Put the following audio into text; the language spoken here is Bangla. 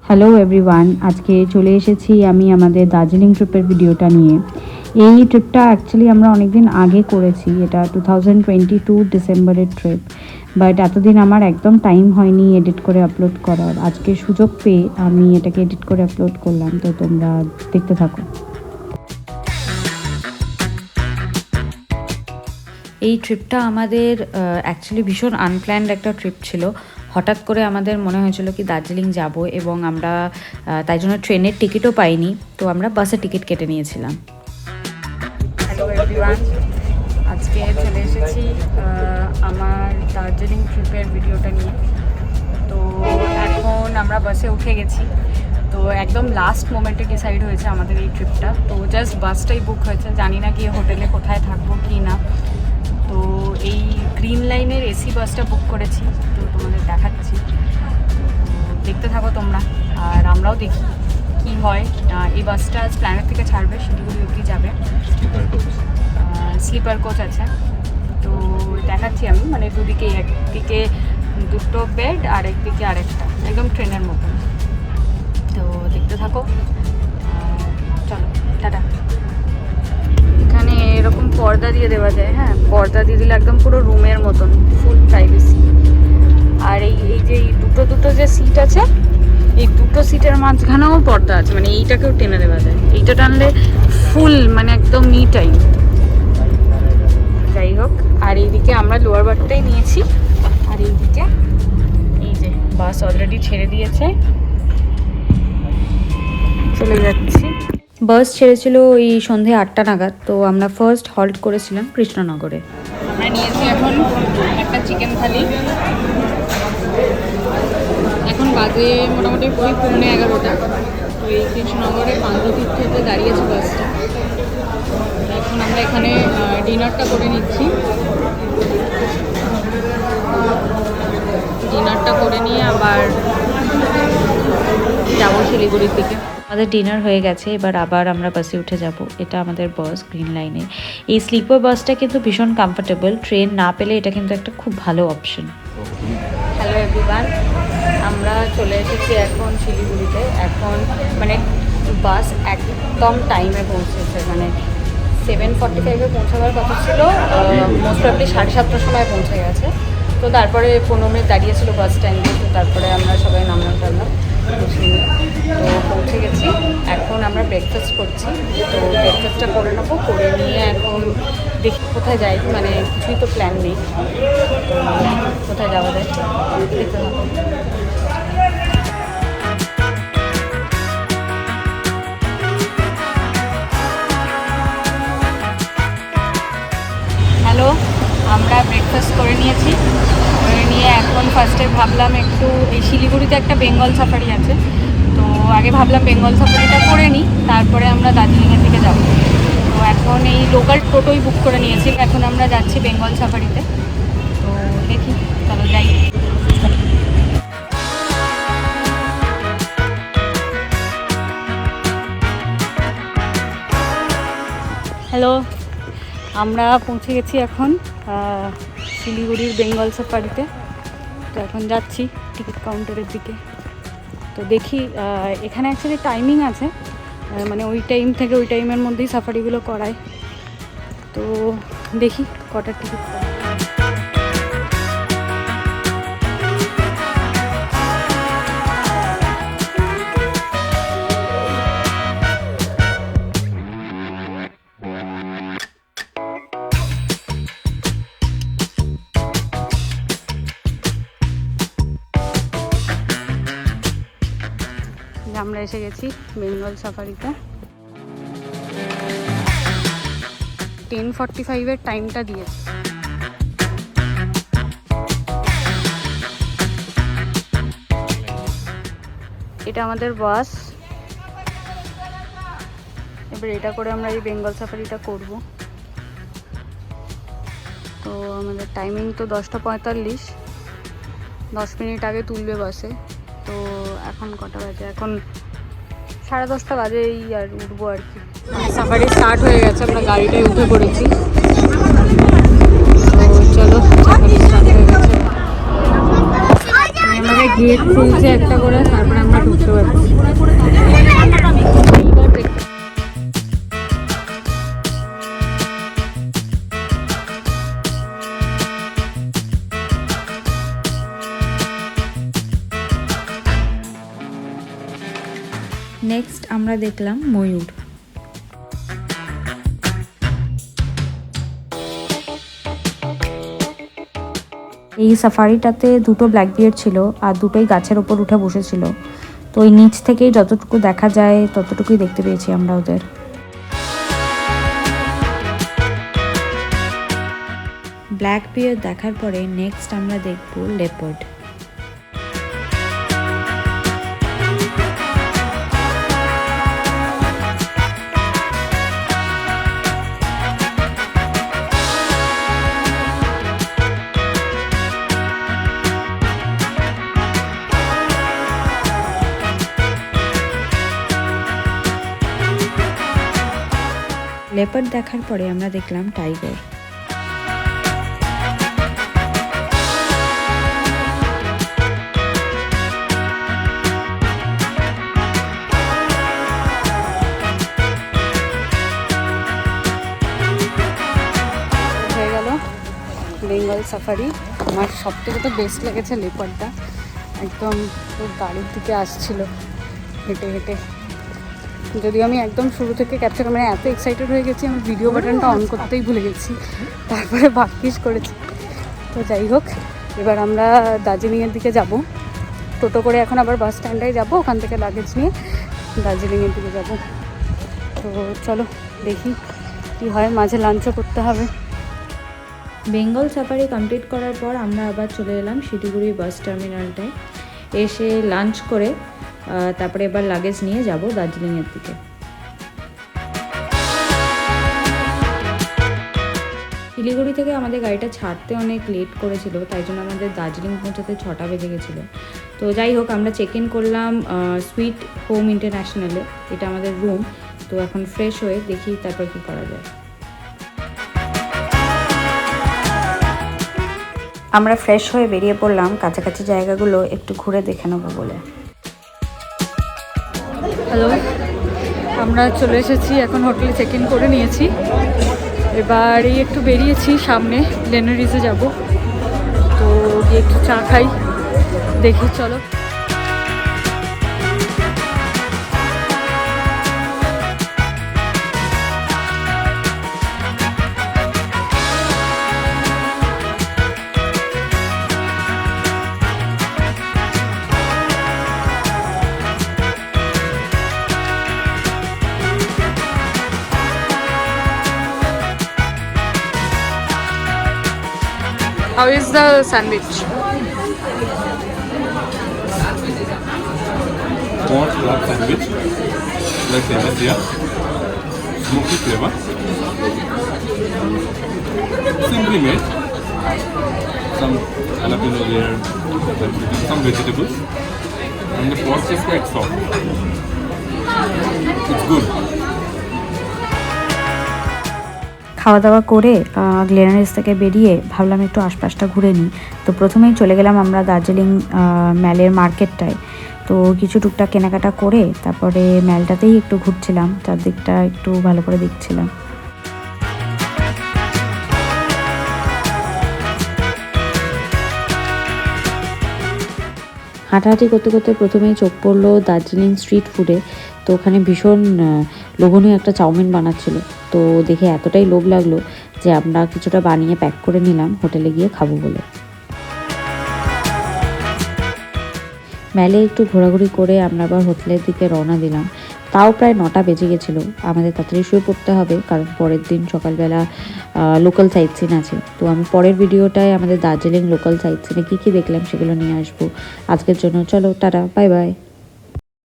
হ্যালো এভরিওয়ান, আজকে চলে এসেছি আমি আমাদের দার্জিলিং ট্রিপের ভিডিওটা নিয়ে। এই ট্রিপটা অ্যাকচুয়ালি আমরা অনেক দিন আগে করেছি, এটা 2022 ডিসেম্বরের ট্রিপ। বাট এতদিন আমার একদম টাইম হয়নি এডিট করে আপলোড করার। আজকে সুযোগ পেয়ে আমি এটাকে এডিট করে আপলোড করলাম, তো তোমরা দেখতে থাকো। এই ট্রিপটা আমাদের অ্যাকচুয়ালি ভীষণ আনপ্ল্যান্ড একটা ট্রিপ ছিল। হঠাৎ করে আমাদের মনে হয়েছিল কি দার্জিলিং যাব, এবং আমরা তাই জন্য ট্রেনের টিকিটও পাইনি, তো আমরা বাসের টিকিট কেটে নিয়েছিলাম। হ্যালো এভরিওয়ান, আজকে চলে এসেছি আমার দার্জিলিং ট্রিপের ভিডিওটা নিয়ে। তো এখন আমরা বাসে উঠে গেছি। তো একদম লাস্ট মোমেন্টে ডিসাইড হয়েছে আমাদের এই ট্রিপটা। তো জাস্ট বাসটাই বুক হয়েছে, জানি না গিয়ে হোটেলে কোথায় থাকবো কি না। তো এই গ্রিন লাইনের এসি বাসটা বুক করেছি, তো তোমাদের দেখাচ্ছি, দেখতে থাকো তোমরা আর আমরাও দেখি কি হয়। এই বাসটা প্ল্যানেট থেকে ছাড়বে, শিলিগুড়ি অবধি যাবে, স্লিপার কোচ আছে। তো দেখাচ্ছি আমি, মানে দুদিকে, একদিকে দুটো বেড আর একদিকে আরেকটা, একদম ট্রেনের মতন। তো দেখতে থাকো, চলো টাটা। এখানে এরকম পর্দা দিয়ে দেওয়া যায়, হ্যাঁ, পর্দা দিয়ে দিলে একদম পুরো রুমের মতন, ফুল প্রাইভেসি। আর এই যে দুটো যে সিট আছে, এই দুটো সিটের মাঝখানেও পর্দা আছে, মানে এইটাকেও টেনে দেওয়া যায়। এইটা টানলে ফুল মানে একদম মি টাইম। যাই হোক, আর এইদিকে আমরা লোয়ার বার্থটাই নিয়েছি, আর এইদিকে এই যে বাস অলরেডি ছেড়ে দিয়েছে, চলে যাচ্ছি। বাস ছেড়েছিল ওই সন্ধে 8টা নাগাদ। তো আমরা ফার্স্ট হল্ট করেছিলাম কৃষ্ণনগরে। আমরা নিয়েছি এখন একটা চিকেন থালি। এখন বাজে মোটামুটি ওই 11:15। তো এই কৃষ্ণনগরে পান্ডতীর্থতে দাঁড়িয়েছে বাসটা। এখন আমরা এখানে ডিনারটা করে নিচ্ছি। ডিনারটা করে নিয়ে আবার যাবো শিলিগুড়ির দিকে। আমাদের ডিনার হয়ে গেছে, এবার আবার আমরা বাসে উঠে যাব। এটা আমাদের বাস গ্রিন লাইনে। এই স্লিপার বাসটা কিন্তু ভীষণ কমফোর্টেবল, ট্রেন না পেলে এটা কিন্তু একটা খুব ভালো অপশন। হ্যালো এভরিওয়ান, আমরা চলে এসেছি এখন শিলিগুড়িতে। এখন মানে বাস একদম টাইমে পৌঁছেছে, মানে 7:45-এ পৌঁছাবার কথা ছিল, মোস্ট প্রবলি 7:30টার সময় পৌঁছে গেছে। তো তারপরে 15 মিনিট দাঁড়িয়েছিল বাস স্ট্যান্ডে, তো তারপরে আমরা সবাই নামলাম টামলাম, তো পৌঁছে গেছি। এখন আমরা ব্রেকফাস্ট করছি, তো ব্রেকফাস্টটা করে নেবো, করে নিয়ে এখন দেখি কোথায় যাই, মানে কিছুই তো প্ল্যান নেই, তো কোথায় যাওয়া যায় দেখতে হবে। হ্যালো, আমরা ব্রেকফাস্ট করে নিয়েছি, করে নিয়ে এখন ফার্স্টে ভাবলাম একটু, এই শিলিগুড়িতে একটা বেঙ্গল সাফারি আছে, তো আগে ভাবলাম বেঙ্গল সাফারিটা করে নিই, তারপরে আমরা দার্জিলিংয়ের দিকে যাব। তো এখন এই লোকাল টোটোই বুক করে নিয়েছি, এখন আমরা যাচ্ছি বেঙ্গল সাফারিতে। তো দেখি, চলো যাই। হ্যালো, আমরা পৌঁছে গেছি এখন শিলিগুড়ির বেঙ্গল সাফারিতে। তো এখন যাচ্ছি টিকিট কাউন্টারের দিকে। তো দেখি, এখানে অ্যাকচুয়ালি টাইমিং আছে, মানে ওই টাইম থেকে ওই টাইমের মধ্যেই সাফারিগুলো করায়। তো দেখি কটার টিকিট পাই। আমরা এসে গেছি বেঙ্গল সাফারিতে। 10:45-এর টাইমটা দিয়েছে। এটা আমাদের বাস, এবার এটা করে আমরা এই বেঙ্গল সাফারিটা করব। তো আমাদের টাইমিং তো 10:45, 10 মিনিট আগে তুলবে বাসে। তো এখন কটা বাজে? এখন 10:30 বাজেই আর উঠবো আর কি। সাফারি স্টার্ট হয়ে গেছে, আমরা গাড়িটায় উঠে পড়েছি। তো চলো, সাফারি স্টার্ট হয়ে গেছে। আমাদের গেট খুলছে একটা করে, তারপরে আমরা ঢুকতে পারছি। নেক্সট আমরা দেখলাম ময়ূর। এই সাফারিটাতে দুটো ব্ল্যাক বিয়ার ছিল আর দুটোই গাছের ওপর উঠে বসেছিল। তো ওই নিচ থেকেই যতটুকু দেখা যায় ততটুকুই দেখতে পেয়েছি আমরা ওদের। ব্ল্যাক বিয়ার দেখার পরে নেক্সট আমরা দেখব লেপার্ড। লেপার্ড দেখার পরে আমরা দেখলাম টাইগার। হয়ে গেল বেঙ্গল সাফারি। আমার সব থেকে তো বেস্ট লেগেছে লেপার্ডটা, একদম গাড়ির দিকে আসছিল হেঁটে হেঁটে। যদিও আমি একদম শুরু থেকে ক্যাপচার মানে এত এক্সাইটেড হয়ে গেছি, আমি ভিডিও বাটনটা অন করতেই ভুলে গেছি, তারপরে ভাগ্যিস করেছি। তো যাই হোক, এবার আমরা দার্জিলিংয়ের দিকে যাব। টোটো করে এখন আবার বাস স্ট্যান্ডে যাব, ওখান থেকে লাগেজ নিয়ে দার্জিলিংয়ের দিকে যাব। তো চলো দেখি কী হয়, মাঝে লাঞ্চও করতে হবে। বেঙ্গল সাফারি কমপ্লিট করার পর আমরা আবার চলে এলাম শিলিগুড়ি বাস টার্মিনালটায়। এসে লাঞ্চ করে তারপরে এবার লাগেজ নিয়ে যাব দার্জিলিংয়ের দিকে। শিলিগুড়ি থেকে আমাদের গাড়িটা ছাড়তে অনেক লেট করেছিল, তাই জন্য আমাদের দার্জিলিং পৌঁছাতে 6টা বেজে গেছিলো। তো যাই হোক, আমরা চেক ইন করলাম সুইট হোম ইন্টারন্যাশনালে, এটা আমাদের রুম। তো এখন ফ্রেশ হয়ে দেখি তারপর কী করা যায়। আমরা ফ্রেশ হয়ে বেরিয়ে পড়লাম কাছাকাছি জায়গাগুলো একটু ঘুরে দেখে নেবো বলে। হ্যালো, আমরা চলে এসেছি, এখন হোটেলে চেক ইন করে নিয়েছি। এবার এই একটু বেরিয়েছি, সামনে লেনারিজে যাব। তো গিয়ে একটু চা খাই, দেখি চলো। How is the sandwich? Corn club sandwich, like famous here. Smoky flavor. Simply made. Some jalapeno there, some vegetables. And the pork is quite soft. It's good. খাওয়া দাওয়া করে গ্লেনারিস থেকে বেরিয়ে ভাবলাম একটু আশপাশটা ঘুরে নিই। তো প্রথমেই চলে গেলাম আমরা দার্জিলিং ম্যালের মার্কেটটায়। তো কিছু টুকটাক কেনাকাটা করে তারপরে ম্যালটাতেই একটু ঘুরছিলাম, চারদিকটা একটু ভালো করে দেখছিলাম। হাঁটাহাঁটি করতে করতে প্রথমেই চোখ পড়লো দার্জিলিং স্ট্রিট ফুডে। তো ওখানে ভীষণ লোভনীয় একটা চাউমিন বানাচ্ছিল। তো দেখে এতটাই লোভ লাগলো যে আমরা কিছুটা বানিয়ে প্যাক করে নিলাম হোটেলে গিয়ে খাবো বলে। মেলে একটু ঘোরাঘুরি করে আমরা আবার হোটেলের দিকে রওনা দিলাম। তাও প্রায় 9টা বেজে গেছিলো। আমাদের তাড়াতাড়ি শুয়ে পড়তে হবে, কারণ পরের দিন সকালবেলা লোকাল সাইট সিন আছে। তো আমি পরের ভিডিওটায় আমাদের দার্জিলিং লোকাল সাইট সিনে কী কী দেখলাম সেগুলো নিয়ে আসবো। আজকের জন্য চলো, টাটা, বাই বাই।